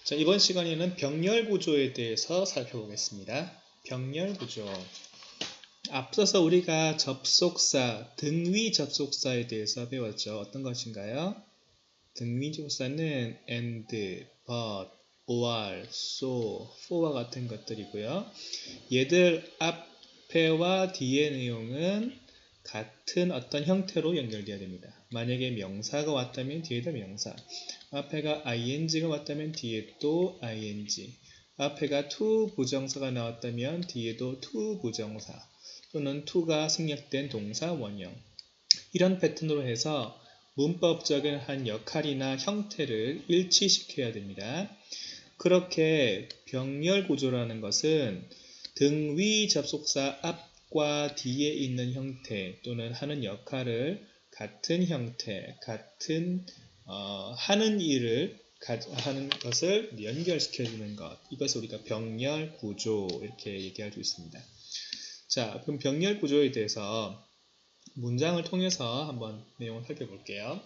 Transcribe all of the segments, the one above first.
자, 이번 시간에는 병렬 구조에 대해서 살펴보겠습니다. 병렬 구조. 앞서서 우리가 접속사, 등위 접속사에 대해서 배웠죠. 어떤 것인가요? 등위 접속사는 and, but, or, so, for와 같은 것들이고요. 얘들 앞에와 뒤의 내용은 같은 어떤 형태로 연결되어야 됩니다. 만약에 명사가 왔다면 뒤에도 명사, 앞에가 ing가 왔다면 뒤에 또 ing, 앞에가 to 부정사가 나왔다면 뒤에도 to 부정사, 또는 to가 생략된 동사 원형, 이런 패턴으로 해서 문법적인 한 역할이나 형태를 일치시켜야 됩니다. 그렇게 병렬 구조라는 것은 등위 접속사 앞과 뒤에 있는 형태 또는 하는 역할을 같은 형태, 같은 하는 일을 하는 것을 연결시켜주는 것, 이것을 우리가 병렬 구조 이렇게 얘기할 수 있습니다. 자, 그럼 병렬 구조에 대해서 문장을 통해서 한번 내용을 살펴볼게요.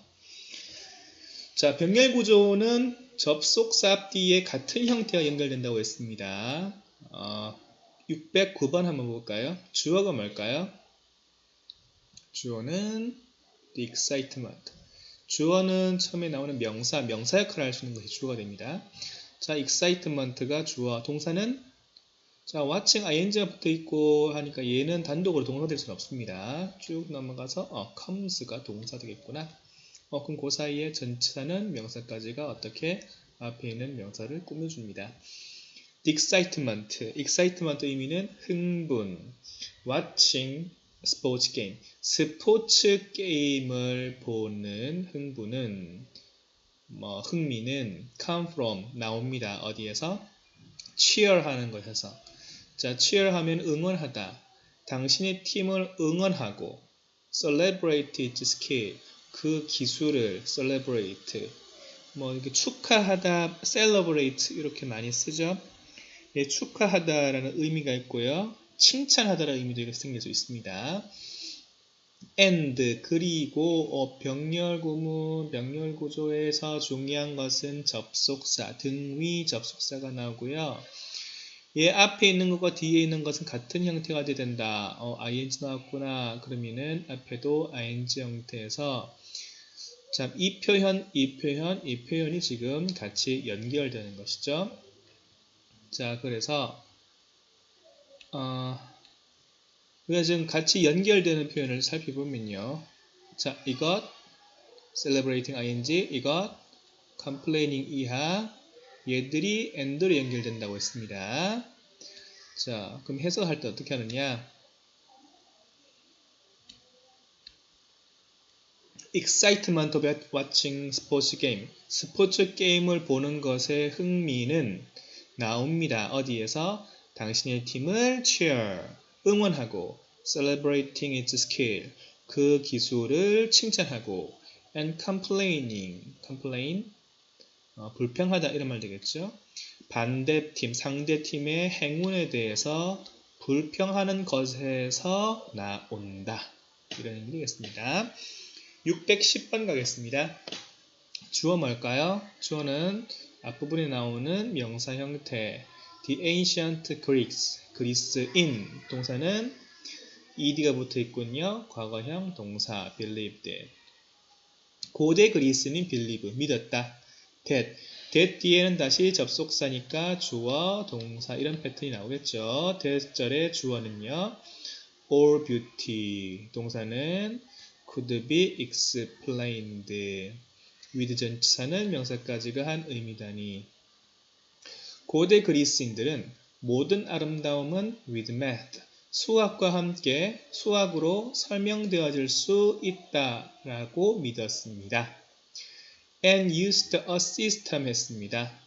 자, 병렬 구조는 접속사 앞뒤에 같은 형태가 연결된다고 했습니다. 609번 한번 볼까요? 주어가 뭘까요? 주어는 the excitement. 주어는 처음에 나오는 명사 역할을 할 수 있는 것이 주어가 됩니다. 자, excitement가 주어, 동사는 자, watching ing가 붙어 있고 하니까 얘는 단독으로 동사 될 수는 없습니다. 쭉 넘어가서 comes가 동사 되겠구나. 그럼 그 사이에 전치사는 명사까지가 어떻게 앞에 있는 명사를 꾸며줍니다. The excitement 의미는 흥분, watching 스포츠 게임, 스포츠 게임을 보는 흥분은 흥미는 come from 나옵니다. 어디에서? cheer 하는 것에서. 자, cheer 하면 응원하다. 당신의 팀을 응원하고 celebrate its skill 그 기술을 celebrate 이렇게 축하하다 celebrate 이렇게 많이 쓰죠. 예, 축하하다라는 의미가 있고요. 칭찬하다라는 의미도 이렇게 생길 수 있습니다. and 그리고 병렬 구문, 병렬 구조에서 중요한 것은 접속사, 등위 접속사가 나오고요. 얘 앞에 있는 것과 뒤에 있는 것은 같은 형태가 돼야 된다. ing 나왔구나. 그러면은 앞에도 ing 형태에서 자, 이 표현이 지금 같이 연결되는 것이죠. 자, 그래서 우리가 지금 같이 연결되는 표현을 살펴보면요. 자, 이것 celebrating ing, 이것 complaining 이하, 얘들이 and로 연결된다고 했습니다. 자, 그럼 해석할 때 어떻게 하느냐? excitement about watching sports game. 스포츠 게임을 보는 것에 흥미는 나옵니다. 어디에서? 당신의 팀을 cheer, 응원하고 celebrating its skill, 그 기술을 칭찬하고 and complain, 불평하다 이런 말 되겠죠. 반대팀, 상대팀의 행운에 대해서 불평하는 것에서 나온다. 이런 의미 되겠습니다. 610번 가겠습니다. 주어 뭘까요? 주어는 앞부분에 나오는 명사 형태 The ancient Greeks, 그리스인 동사는 ed가 붙어 있군요. 과거형 동사 believed. 고대 그리스는 believe, 믿었다. that 뒤에는 다시 접속사니까 주어, 동사 이런 패턴이 나오겠죠. that절의 주어는요. all beauty, 동사는 could be explained. with 전치사는 명사까지가 한 의미다니. 고대 그리스인들은 모든 아름다움은 with math, 수학과 함께 수학으로 설명되어질 수 있다라고 믿었습니다. and used a system 했습니다.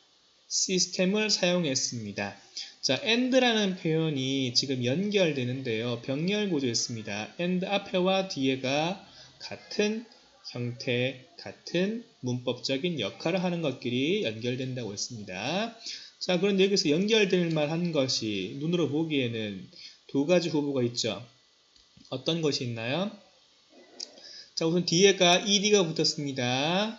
시스템을 사용했습니다. 자, and라는 표현이 지금 연결되는데요. 병렬 구조였습니다. and 앞에와 뒤에가 같은 형태, 같은 문법적인 역할을 하는 것끼리 연결된다고 했습니다. 자, 그런데 여기서 연결될 만한 것이 눈으로 보기에는 두 가지 후보가 있죠. 어떤 것이 있나요? 자, 우선 뒤에가 ed가 붙었습니다.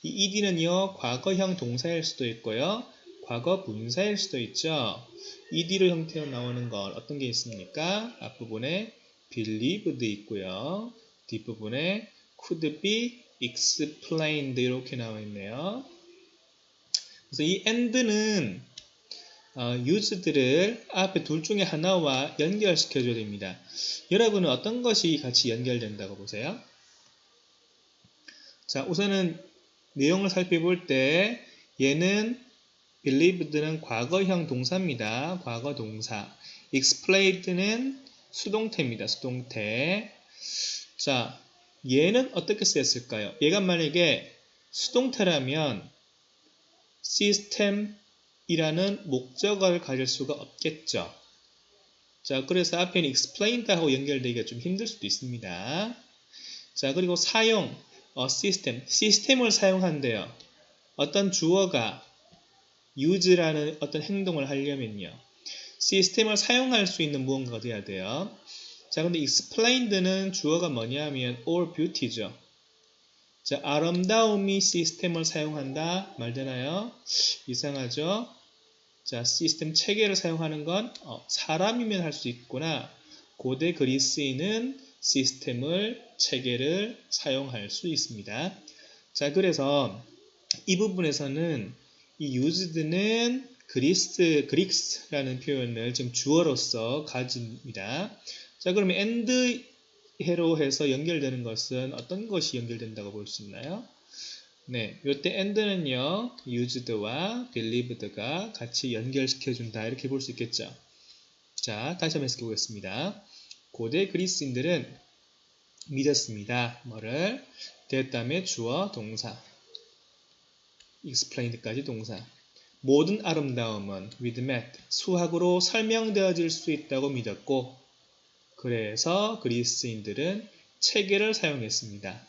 이 ed는요, 과거형 동사일 수도 있고요. 과거 분사일 수도 있죠. ed로 형태로 나오는 건 어떤 게 있습니까? 앞부분에 believed 있고요. 뒷부분에 could be explained 이렇게 나와 있네요. 그래서 이 and는 use들을 앞에 둘 중에 하나와 연결시켜 줘야 됩니다. 여러분은 어떤 것이 같이 연결된다고 보세요? 자, 우선은 내용을 살펴볼 때 얘는 believed는 과거형 동사입니다. 과거 동사. explained는 수동태입니다. 수동태. 자, 얘는 어떻게 쓰였을까요? 얘가 만약에 수동태라면 system이라는 목적어를 가질 수가 없겠죠. 자, 그래서 앞에는 explained하고 연결되기가 좀 힘들 수도 있습니다. 자, 그리고 사용, 시스템을 사용한대요. 어떤 주어가 use라는 어떤 행동을 하려면요. 시스템을 사용할 수 있는 무언가가 돼야 돼요. 자, 근데 explained는 주어가 뭐냐면 all beauty죠. 자, 아름다움이 시스템을 사용한다. 말 되나요? 이상하죠? 자, 시스템 체계를 사용하는 건 사람이면 할 수 있구나. 고대 그리스인은 시스템을 체계를 사용할 수 있습니다. 자, 그래서 이 부분에서는 이 used는 그릭스라는 표현을 지금 주어로서 가집니다. 자, 그러면 and 해로 해서 연결되는 것은 어떤 것이 연결된다고 볼 수 있나요? 네, 이때 and는요, used와 believed가 같이 연결시켜준다 이렇게 볼 수 있겠죠. 자, 다시 한번 해석해 보겠습니다. 고대 그리스인들은 믿었습니다. 뭐를? 됐다음에 주어, 동사. explained까지 동사. 모든 아름다움은 with math, 수학으로 설명되어질 수 있다고 믿었고, 그래서 그리스인들은 체계를 사용했습니다.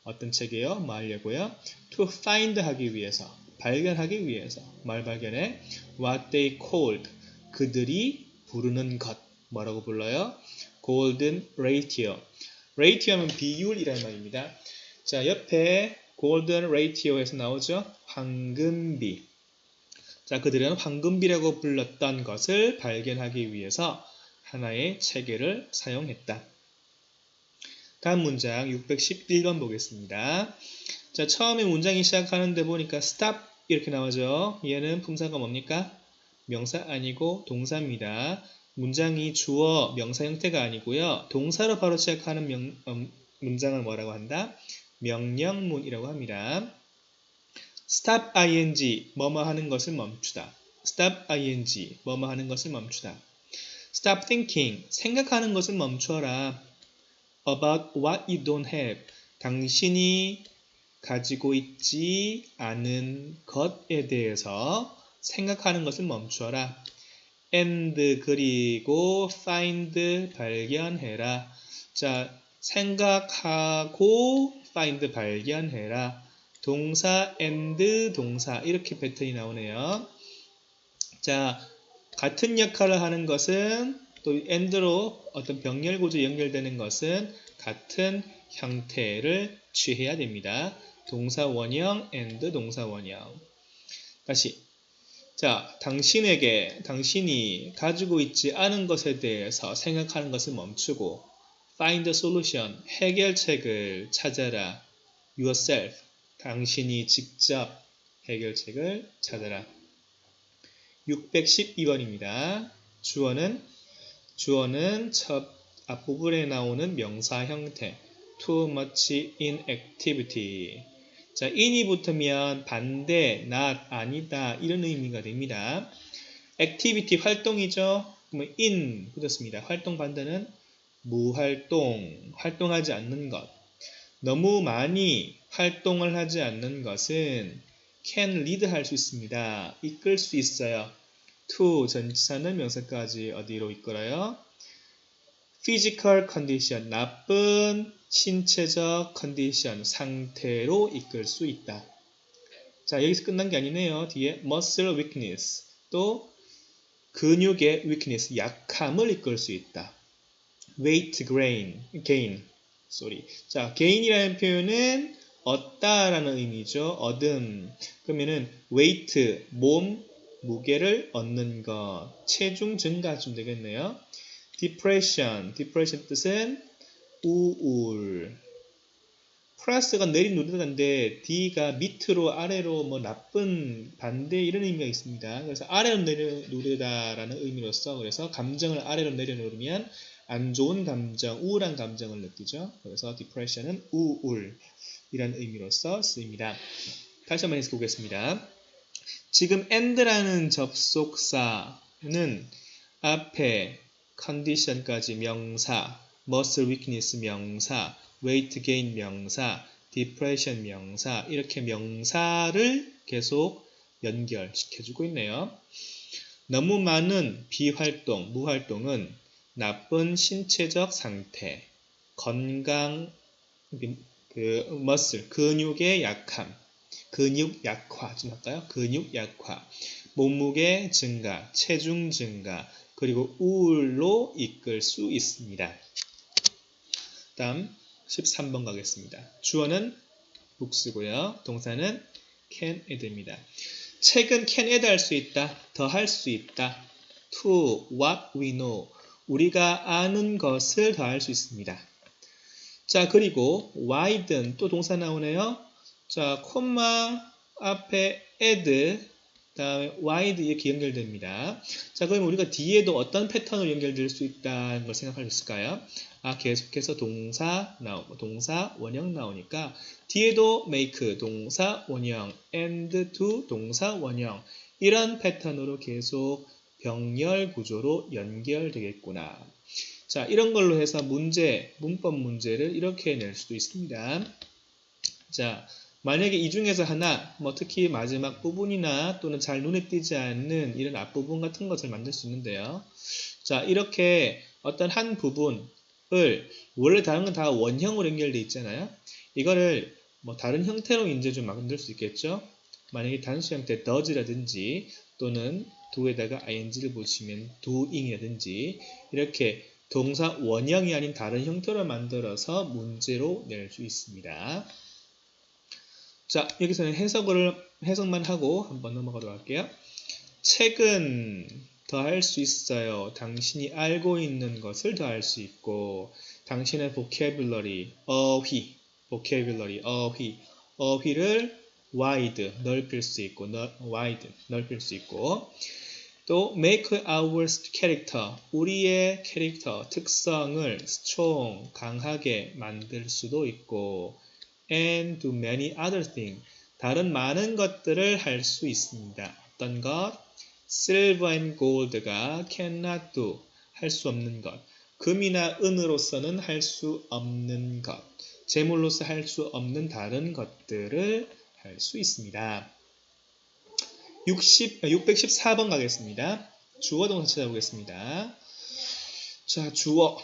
어떤 체계요? 뭐 하려고요? to find 하기 위해서, 발견하기 위해서. 뭘 발견해? what they called, 그들이 부르는 것. 뭐라고 불러요? golden ratio. ratio 하면 비율이라는 말입니다. 자, 옆에 golden ratio에서 나오죠? 황금비. 자, 그들은 황금비라고 불렀던 것을 발견하기 위해서 하나의 체계를 사용했다. 다음 문장 611번 보겠습니다. 자, 처음에 문장이 시작하는데 보니까 stop 이렇게 나오죠. 얘는 품사가 뭡니까? 명사 아니고 동사입니다. 문장이 주어, 명사 형태가 아니고요. 동사로 바로 시작하는 문장을 뭐라고 한다? 명령문이라고 합니다. stop ing, 뭐뭐 하는 것을 멈추다. stop ing, 뭐뭐 하는 것을 멈추다. stop thinking, 생각하는 것을 멈춰라. about what you don't have, 당신이 가지고 있지 않은 것에 대해서 생각하는 것을 멈춰라. and, 그리고 find, 발견해라. 자, 생각하고 find, 발견해라. 동사 and 동사 이렇게 패턴이 나오네요. 자, 같은 역할을 하는 것은 또 and로 어떤 병렬 구조 연결되는 것은 같은 형태를 취해야 됩니다. 동사 원형 and 동사 원형. 다시. 자, 당신이 가지고 있지 않은 것에 대해서 생각하는 것을 멈추고 find a solution, 해결책을 찾아라. yourself, 당신이 직접 해결책을 찾아라. 612번입니다. 주어는 첫 앞부분에 나오는 명사 형태. too much inactivity. 자, in이 붙으면 반대, not, 아니다 이런 의미가 됩니다. activity, 활동이죠. 그러면 in 붙었습니다. 활동 반대는 무활동, 활동하지 않는 것. 너무 많이 활동을 하지 않는 것은 can lead 할 수 있습니다. 이끌 수 있어요. to 전치사는 명사까지 어디로 이끌어요? physical condition, 나쁜 신체적 컨디션, 상태로 이끌 수 있다. 자, 여기서 끝난 게 아니네요. 뒤에 muscle weakness, 또 근육의 weakness, 약함을 이끌 수 있다. weight gain. 자, gain이라는 표현은 얻다라는 의미죠. 얻음. 그러면은 weight, 몸, 무게를 얻는 것, 체중 증가 좀 되겠네요. depression 뜻은 우울. 플러스가 내리누르다인데 D가 밑으로 아래로 뭐 나쁜 반대 이런 의미가 있습니다. 그래서 아래로 내려누르다라는 의미로서 그래서 감정을 아래로 내려누르면 안 좋은 감정, 우울한 감정을 느끼죠. 그래서 depression은 우울이라는 의미로서 쓰입니다. 다시 한번 해석해 보겠습니다. 지금 and라는 접속사는 앞에 condition까지 명사, muscle weakness 명사, weight gain 명사, depression 명사 이렇게 명사를 계속 연결시켜주고 있네요. 너무 많은 비활동, 무활동은 나쁜 신체적 상태, 건강, muscle, 근육의 약함, 근육 약화 좀 할까요? 근육 약화, 몸무게 증가, 체중 증가, 그리고 우울로 이끌 수 있습니다. 다음 13번 가겠습니다. 주어는 book스고요. 동사는 can add입니다. 책은 can add 할 수 있다, 더 할 수 있다. to what we know, 우리가 아는 것을 더 할 수 있습니다. 자, 그리고 widen 또 동사 나오네요. 자, 콤마 앞에 add, 다음에 wide 이렇게 연결됩니다. 자, 그럼 우리가 뒤에도 어떤 패턴으로 연결될 수 있다는 걸 생각할 수 있을까요? 계속해서 동사 나오고 동사 원형 나오니까 뒤에도 make 동사 원형, and to 동사 원형 이런 패턴으로 계속 병렬 구조로 연결되겠구나. 자, 이런 걸로 해서 문법 문제를 이렇게 낼 수도 있습니다. 자, 만약에 이 중에서 하나, 특히 마지막 부분이나 또는 잘 눈에 띄지 않는 이런 앞부분 같은 것을 만들 수 있는데요. 자, 이렇게 어떤 한 부분을 원래 다른 건 다 원형으로 연결되어 있잖아요. 이거를 다른 형태로 이제 좀 만들 수 있겠죠. 만약에 단수 형태 does라든지 또는 do에다가 ing를 붙이면 doing이라든지 이렇게 동사 원형이 아닌 다른 형태로 만들어서 문제로 낼 수 있습니다. 자, 여기서는 해석만 하고 한번 넘어가도록 할게요. 책은 더 할 수 있어요. 당신이 알고 있는 것을 더 할 수 있고, 당신의 vocabulary, 어휘를 wide, 넓힐 수 있고, 또 make our character, 우리의 캐릭터, 특성을 strong, 강하게 만들 수도 있고, and do many other things, 다른 많은 것들을 할 수 있습니다. 어떤 것? silver and gold가 cannot do, 할 수 없는 것. 금이나 은으로서는 할 수 없는 것. 재물로서 할 수 없는 다른 것들을 할 수 있습니다. 614번 가겠습니다. 주어 동사 찾아보겠습니다. 자, 주어.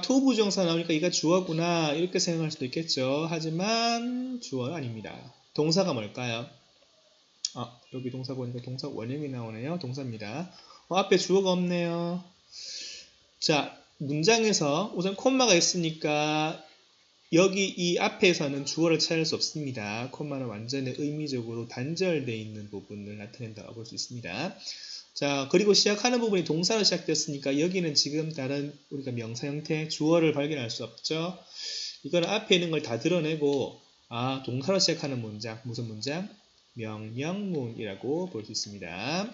to 부정사 나오니까 이가 주어구나 이렇게 생각할 수도 있겠죠. 하지만 주어는 아닙니다. 동사가 뭘까요? 여기 동사 보니까 동사 원형이 나오네요. 동사입니다. 앞에 주어가 없네요. 자, 문장에서 우선 콤마가 있으니까 여기 이 앞에서는 주어를 찾을 수 없습니다. 콤마는 완전히 의미적으로 단절되어 있는 부분을 나타낸다고 볼 수 있습니다. 자, 그리고 시작하는 부분이 동사로 시작됐으니까 여기는 지금 다른 우리가 명사 형태 주어를 발견할 수 없죠. 이거는 앞에 있는 걸 다 드러내고 동사로 시작하는 문장, 무슨 문장? 명령문이라고 볼 수 있습니다.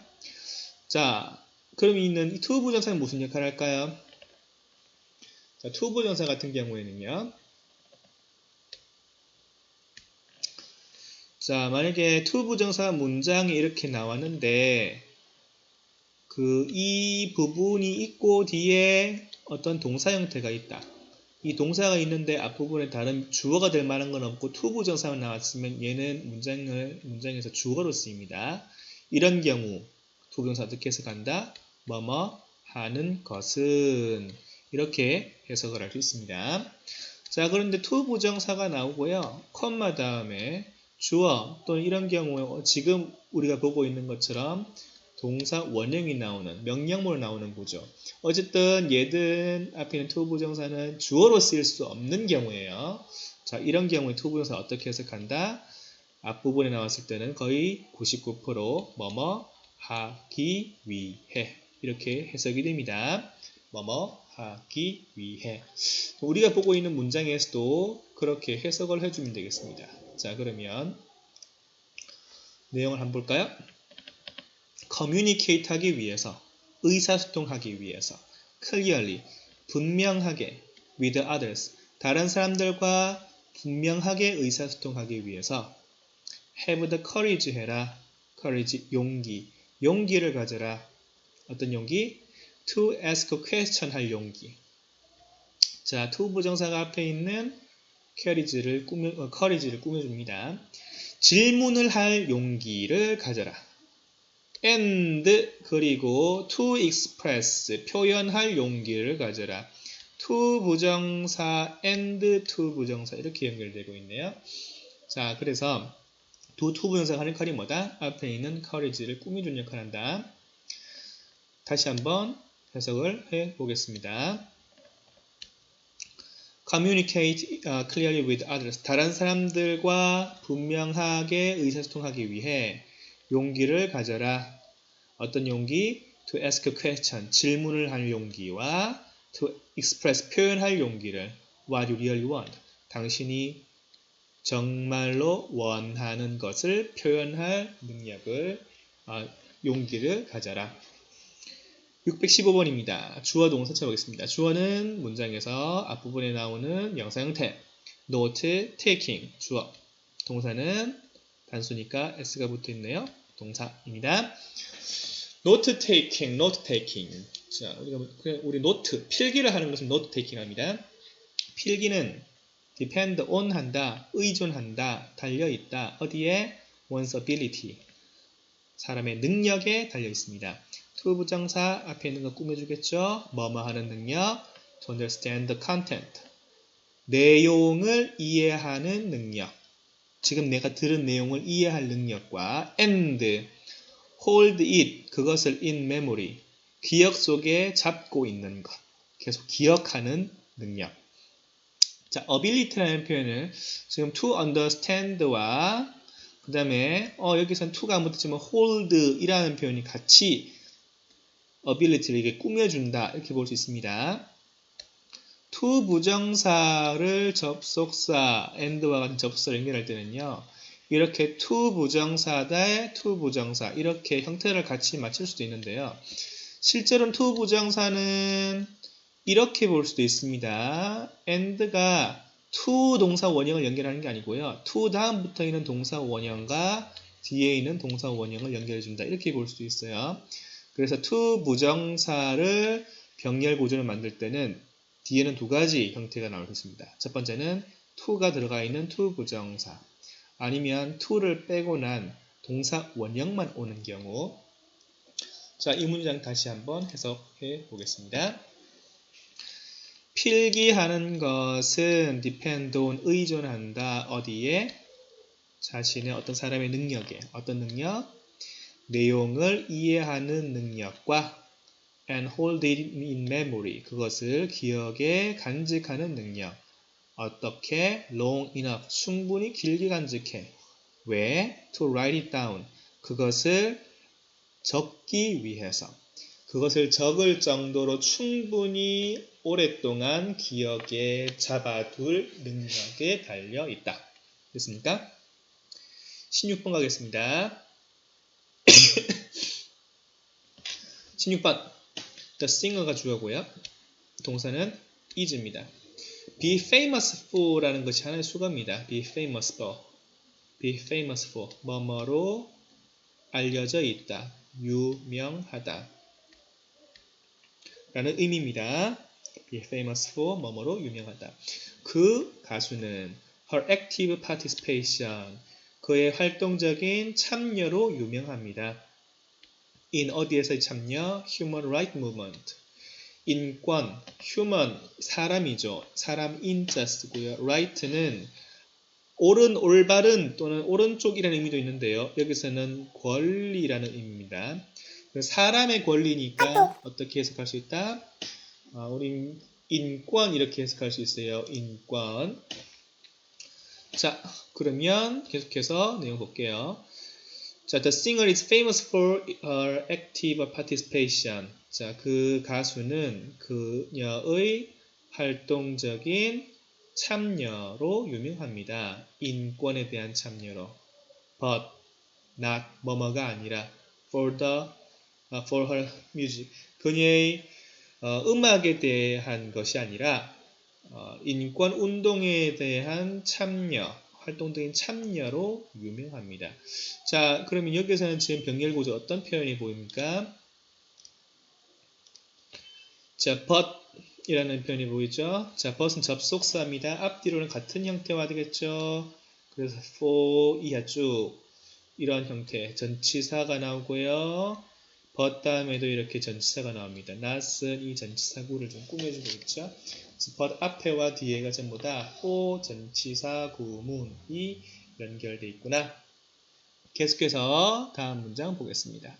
자, 그럼 있는 to 부정사는 무슨 역할을 할까요? 자, to 부정사 같은 경우에는요. 자, 만약에 to 부정사 문장이 이렇게 나왔는데 이 부분이 있고 뒤에 어떤 동사 형태가 있다. 이 동사가 있는데 앞부분에 다른 주어가 될 만한 건 없고 to 부정사만 나왔으면 얘는 문장에서 주어로 쓰입니다. 이런 경우 to 부정사 어떻게 해석한다? 뭐뭐 하는 것은 이렇게 해석을 할 수 있습니다. 자, 그런데 to 부정사가 나오고요. 콤마 다음에 주어 또는 이런 경우에 지금 우리가 보고 있는 것처럼 동사 원형이 나오는 명령문으로 나오는 구조. 어쨌든 얘든 앞에 있는 to 부정사는 주어로 쓰일 수 없는 경우예요. 자, 이런 경우에 to 부정사 어떻게 해석한다? 앞부분에 나왔을 때는 거의 99% 뭐뭐 하기 위해 이렇게 해석이 됩니다. 뭐뭐 하기 위해. 우리가 보고 있는 문장에서도 그렇게 해석을 해주면 되겠습니다. 자, 그러면 내용을 한번 볼까요? communicate 하기 위해서, 의사소통하기 위해서, clearly, 분명하게, with others, 다른 사람들과 분명하게 의사소통하기 위해서, have the courage 해라, courage, 용기, 용기를 가져라. 어떤 용기? to ask a question 할 용기. 자, to 부정사가 앞에 있는 courage를 꾸며줍니다. 질문을 할 용기를 가져라. and 그리고 to express 표현할 용기를 가져라. to 부정사 and to 부정사 이렇게 연결되고 있네요. 자, 그래서 to 부정사가 하는 역할이 뭐다? 앞에 있는 courage를 꾸며주는 역할을 한다. 다시 한번 해석을 해보겠습니다. communicate clearly with others. 다른 사람들과 분명하게 의사소통하기 위해 용기를 가져라. 어떤 용기? To ask a question. 질문을 할 용기와 to express. 표현할 용기를. What you really want. 당신이 정말로 원하는 것을 표현할 능력을, 용기를 가져라. 615번입니다. 주어 동사 찾아보겠습니다. 주어는 문장에서 앞부분에 나오는 명사 형태. note taking. 주어. 동사는 단수니까 s가 붙어 있네요. 동사입니다. note taking, note taking. 자, 우리 노트, 필기를 하는 것을 note taking 합니다. 필기는 depend on 한다, 의존한다, 달려있다. 어디에? one's ability. 사람의 능력에 달려 있습니다. to 부정사 앞에 있는 거 꾸며주겠죠? 뭐뭐 하는 능력. to understand the content. 내용을 이해하는 능력. 지금 내가 들은 내용을 이해할 능력과 and hold it. 그것을 in memory. 기억 속에 잡고 있는 것. 계속 기억하는 능력. 자, ability라는 표현을 지금 to understand와 그 다음에 여기서는 to가 안 붙었지만 hold 이라는 표현이 같이 ability를 이렇게 꾸며준다 이렇게 볼 수 있습니다. to 부정사를 접속사 and와 같은 접속사를 연결할 때는요. 이렇게 to 부정사 대 to 부정사 이렇게 형태를 같이 맞출 수도 있는데요. 실제로는 to 부정사는 이렇게 볼 수도 있습니다. and가 to 동사 원형을 연결하는 게 아니고요. to 다음 붙어 있는 동사 원형과 뒤에 있는 동사 원형을 연결해 준다. 이렇게 볼 수도 있어요. 그래서 to 부정사를 병렬 구조를 만들 때는 뒤에는 두 가지 형태가 나올 수 있습니다. 첫 번째는 to가 들어가 있는 to 부정사. 아니면 to를 빼고 난 동사 원형만 오는 경우. 자, 이 문장 다시 한번 해석해 보겠습니다. 필기하는 것은 depend on 의존한다. 어디에? 자신의 어떤 사람의 능력에. 어떤 능력? 내용을 이해하는 능력과 and hold it in memory. 그것을 기억에 간직하는 능력. 어떻게? long enough. 충분히 길게 간직해. 왜? to write it down. 그것을 적기 위해서. 그것을 적을 정도로 충분히 오랫동안 기억에 잡아둘 능력에 달려 있다. 됐습니까? 16번 가겠습니다. 16번. The singer가 주어고요. 동사는 is입니다. be famous for라는 것이 하나의 수거입니다. be famous for. be famous for. 뭐뭐로 알려져 있다. 유명하다. 라는 의미입니다. be famous for 뭐뭐로 유명하다. 그 가수는 her active participation 그의 활동적인 참여로 유명합니다. in 어디에서의 참여? human right movement 인권, human 사람이죠. 사람 인자 쓰고요. right는 옳은, 올바른 또는 오른쪽이라는 의미도 있는데요. 여기서는 권리라는 의미입니다. 사람의 권리니까 어떻게 해석할 수 있다? 우리 인권 이렇게 해석할 수 있어요. 인권. 자, 그러면 계속해서 내용 볼게요. 자, the singer is famous for her active participation. 자, 그 가수는 그녀의 활동적인 참여로 유명합니다. 인권에 대한 참여로. But not 뭐뭐가 아니라 for her music. 그녀의 음악에 대한 것이 아니라 인권 운동에 대한 참여, 활동적인 참여로 유명합니다. 자, 그러면 여기서는 지금 병렬 구조 어떤 표현이 보입니까? 자, but 이라는 표현이 보이죠? 자, but은 접속사입니다. 앞뒤로는 같은 형태화 되겠죠? 그래서 for 이하 쭉 이런 형태 전치사가 나오고요. but 다음에도 이렇게 전치사가 나옵니다. not은 이 전치사구를 좀 꾸며주고 있죠. but 앞에와 뒤에가 전부 다 for 전치사 구문이 연결되어 있구나. 계속해서 다음 문장 보겠습니다.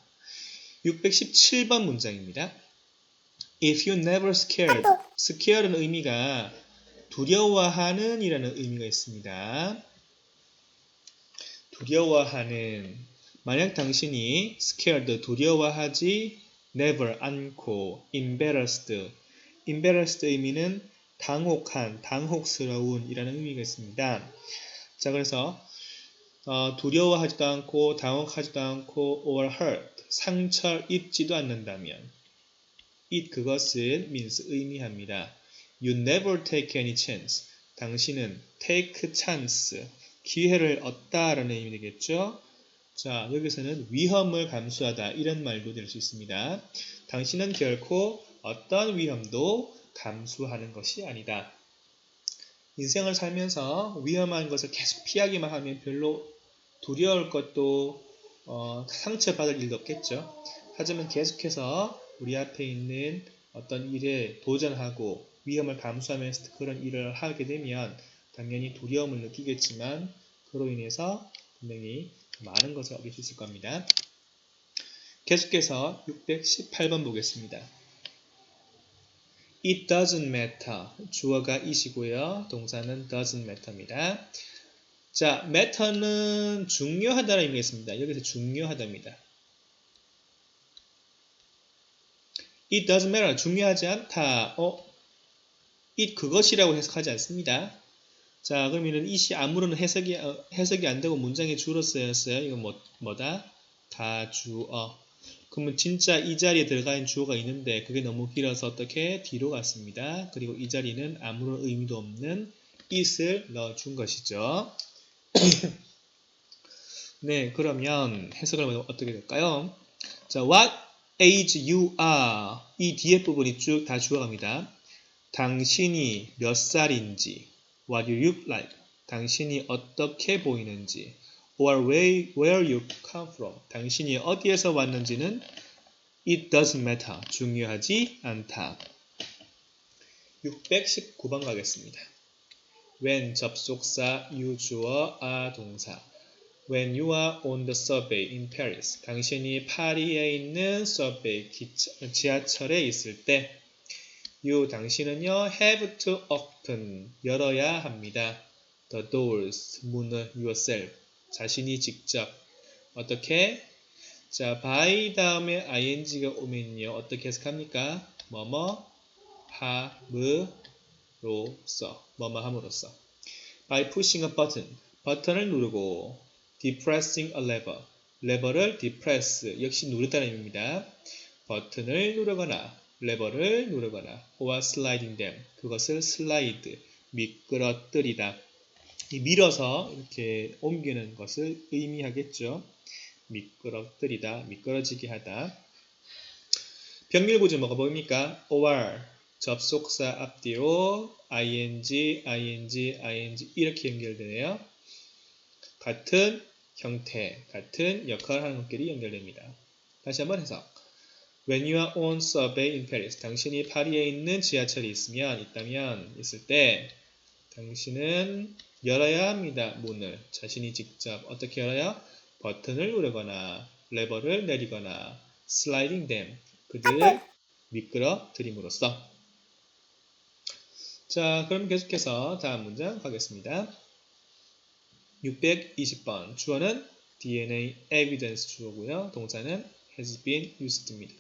617번 문장입니다. If you never scared, scared는 의미가 두려워하는 이라는 의미가 있습니다. 두려워하는, 만약 당신이 scared, 두려워하지 never, 않고 embarrassed, embarrassed 의미는 당혹한, 당혹스러운 이라는 의미가 있습니다. 자, 그래서 두려워하지도 않고 당혹하지도 않고 or hurt, 상처 입지도 않는다면 it 그것은 means 의미합니다. You never take any chance. 당신은 take chance, 기회를 얻다라는 의미 되겠죠. 자, 여기서는 위험을 감수하다 이런 말도 될 수 있습니다. 당신은 결코 어떤 위험도 감수하는 것이 아니다. 인생을 살면서 위험한 것을 계속 피하기만 하면 별로 두려울 것도 상처받을 일도 없겠죠. 하지만 계속해서 우리 앞에 있는 어떤 일에 도전하고 위험을 감수하면서 그런 일을 하게 되면 당연히 두려움을 느끼겠지만 그로 인해서 분명히 많은 것을 얻을 수 있을 겁니다. 계속해서 618번 보겠습니다. It doesn't matter. 주어가 it이고요. 동사는 doesn't matter입니다. 자, matter는 중요하다는 의미가 있습니다. 여기서 중요하답니다. It doesn't matter. 중요하지 않다. it 그것이라고 해석하지 않습니다. 자, 그러면은 it이 아무런 해석이 안 되고 문장에 주로 쓰였어요. 이건 뭐다? 다주어. 그러면 진짜 이 자리에 들어가 있는 주어가 있는데 그게 너무 길어서 어떻게 뒤로 갔습니다. 그리고 이 자리는 아무런 의미도 없는 it을 넣어준 것이죠. 네, 그러면 해석을 어떻게 될까요? 자, what age you are. 이 뒤에 부분이 쭉 다 주어갑니다. 당신이 몇 살인지, what you look like. 당신이 어떻게 보이는지, or where you come from. 당신이 어디에서 왔는지는 it doesn't matter. 중요하지 않다. 619번 가겠습니다. when 접속사, you 주어, are 동사. When you are on the subway in Paris. 당신이 파리에 있는 subway, 지하철에 있을 때 you, 당신은요 have to open, 열어야 합니다. the doors, 문을 yourself, 자신이 직접. 어떻게? 자, by 다음에 ing가 오면요 어떻게 해석합니까? 뭐뭐 함으로써, 뭐뭐 함으로써. by pushing a button, 버튼을 누르고. depressing a lever, 레버를 depress, 역시 누르다는 의미입니다. 버튼을 누르거나 레버를 누르거나 or sliding them, 그것을 slide, 미끄러뜨리다. 이 밀어서 이렇게 옮기는 것을 의미하겠죠. 미끄러뜨리다, 미끄러지게 하다. 병렬 구조 뭐가 보입니까? or, 접속사 앞뒤로 ing, 이렇게 연결되네요. 같은 형태, 같은 역할을 하는 것끼리 연결됩니다. 다시 한번 해석. When you are on subway in Paris, 당신이 파리에 있는 지하철이 있을 때 당신은 열어야 합니다. 문을 자신이 직접. 어떻게 열어요? 버튼을 누르거나 레버를 내리거나 sliding them, 그들을 미끄러뜨림으로써. 자, 그럼 계속해서 다음 문장 가겠습니다. 620번. 주어는 DNA evidence 주어고요. 동사는 has been used입니다.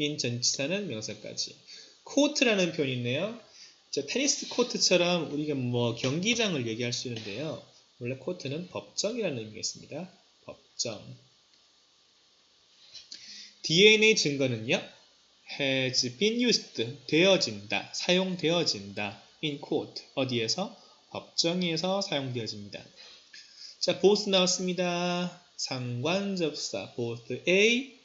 in 전치사는 명사까지. 코트라는 표현이 있네요. 테니스 코트처럼 우리가 경기장을 얘기할 수 있는데요. 원래 코트는 법정이라는 의미가 있습니다. 법정. DNA 증거는요. has been used, 되어진다, 사용되어진다. in court, 어디에서? 법정에서 사용되어집니다. 자, both 나왔습니다. 상관접사, both A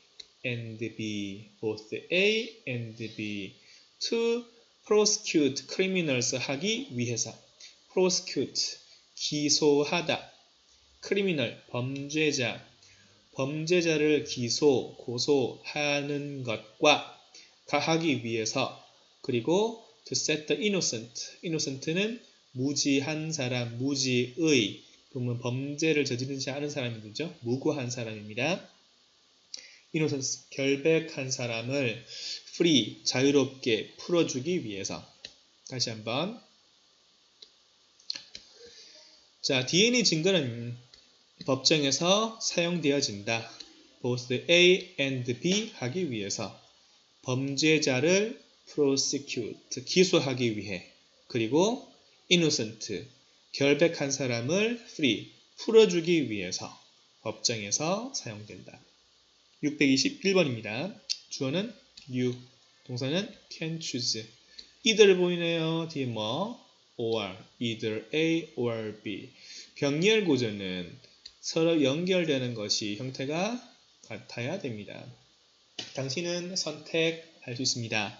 and B, both A and B. to prosecute criminals 하기 위해서. prosecute, 기소하다. criminal, 범죄자. 범죄자를 기소, 고소하는 것과 하기 위해서. 그리고 to set the innocent, innocent는 무지한 사람, 무지의, 그러면 범죄를 저지르지 않은 사람이죠. 무고한 사람입니다. innocent, 결백한 사람을 free, 자유롭게 풀어주기 위해서. 다시 한번. 자, DNA 증거는 법정에서 사용되어진다. both A and B 하기 위해서. 범죄자를 prosecute, 기소하기 위해. 그리고 innocent, 결백한 사람을 free, 풀어주기 위해서 법정에서 사용된다. 621번입니다. 주어는 you, 동사는 can choose. either 보이네요. 뒤에 or, either A or B. 병렬 구조는 서로 연결되는 것이 형태가 같아야 됩니다. 당신은 선택할 수 있습니다.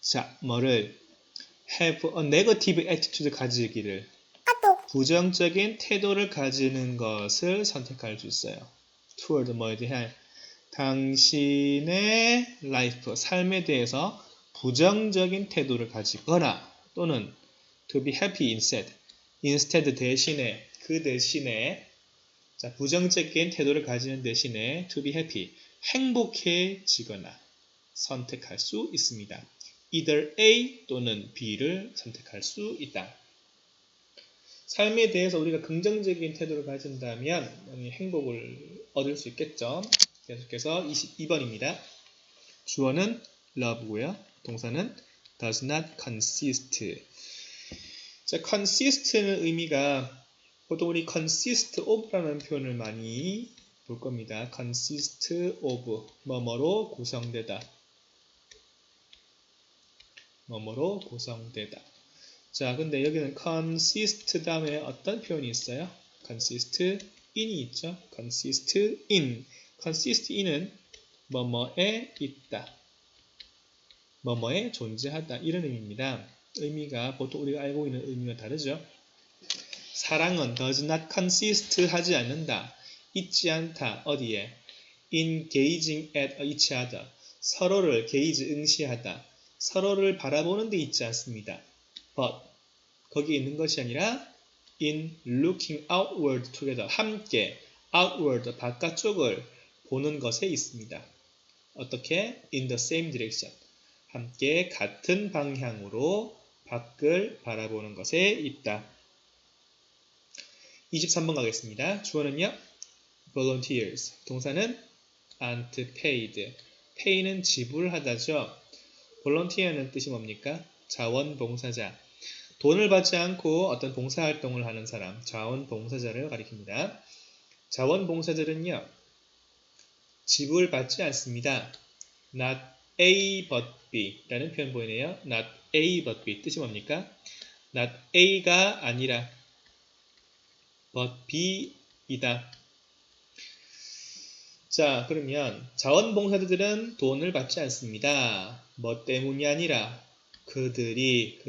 자, 뭐를? have a negative attitude 가지기를. 부정적인 태도를 가지는 것을 선택할 수 있어요. toward 뭐에 대한? 당신의 life, 삶에 대해서 부정적인 태도를 가지거나 또는 to be happy instead 대신에, 그 대신에, 자, 부정적인 태도를 가지는 대신에 to be happy, 행복해지거나 선택할 수 있습니다. either A 또는 B를 선택할 수 있다. 삶에 대해서 우리가 긍정적인 태도를 가진다면 행복을 얻을 수 있겠죠. 계속해서 22번입니다. 주어는 love고요. 동사는 does not consist. 자, consist는 의미가 보통 우리 consist of라는 표현을 많이 볼 겁니다. consist of, 뭐뭐로 구성되다. 뭐뭐로 구성되다. 자, 근데 여기는 consist 다음에 어떤 표현이 있어요? consist in이 있죠. consist in. consist in은 뭐뭐에 있다. 뭐뭐에 존재하다. 이런 의미입니다. 의미가 보통 우리가 알고 있는 의미와 다르죠. 사랑은 does not consist 하지 않는다. 있지 않다. 어디에? engaging at each other. 서로를 gaze 응시하다. 서로를 바라보는 데 있지 않습니다. but 거기에 있는 것이 아니라 in looking outward together. 함께 outward 바깥쪽을 보는 것에 있습니다. 어떻게? in the same direction. 함께 같은 방향으로 밖을 바라보는 것에 있다. 23번 가겠습니다. 주어는요. volunteers. 동사는 aren't paid. pay는 지불하다죠. volunteer는 뜻이 뭡니까? 자원봉사자. 돈을 받지 않고 어떤 봉사활동을 하는 사람, 자원봉사자를 가리킵니다. 자원봉사자들은요. 지불받지 않습니다. not A but B 라는 표현 보이네요. not A but B 뜻이 뭡니까? not A가 아니라 but B이다. 자, 그러면 자원봉사자들은 돈을 받지 않습니다. 뭐 때문이 아니라 그것들이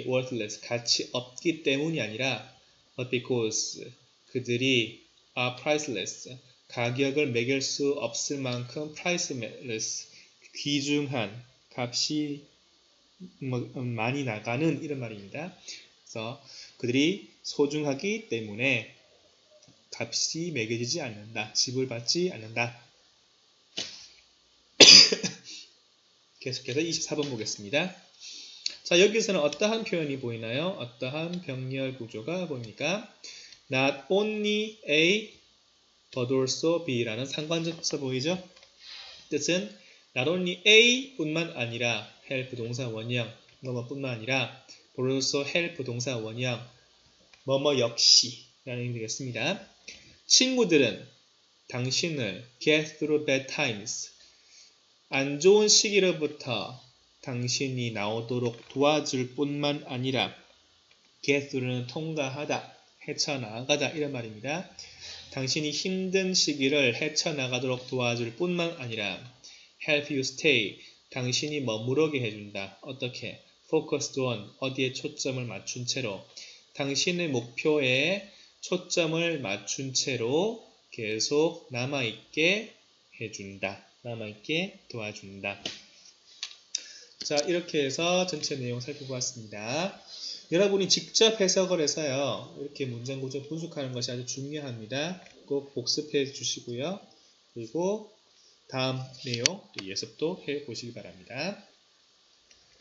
worthless, 가치 없기 때문이 아니라 but because 그들이 are priceless, 가격을 매길 수 없을 만큼 priceless, 귀중한, 값이 많이 나가는 이런 말입니다. 그래서 그들이 소중하기 때문에 값이 매겨지지 않는다. 지불받지 않는다. 계속해서 24번 보겠습니다. 자, 여기서는 어떠한 표현이 보이나요? 어떠한 병렬 구조가 보입니까? Not only A but also B라는 상관접사 보이죠? 뜻은 not only A 뿐만 아니라 help 동사 원형 뭐뭐뿐만 아니라 but also help 동사 원형 뭐뭐 역시 라는 의미 되겠습니다. 친구들은 당신을 get through bad times 안 좋은 시기로부터 당신이 나오도록 도와줄 뿐만 아니라 get through는 통과하다, 헤쳐나가다 이런 말입니다. 당신이 힘든 시기를 헤쳐나가도록 도와줄 뿐만 아니라 help you stay, 당신이 머무르게 해준다. 어떻게? focused on, 어디에 초점을 맞춘 채로 당신의 목표에 초점을 맞춘 채로 계속 남아있게 해준다. 남아있게 도와준다. 자, 이렇게 해서 전체 내용 살펴보았습니다. 여러분이 직접 해석을 해서요. 이렇게 문장 구조 분석하는 것이 아주 중요합니다. 꼭 복습해 주시고요. 그리고 다음 내용 예습도 해 보시기 바랍니다.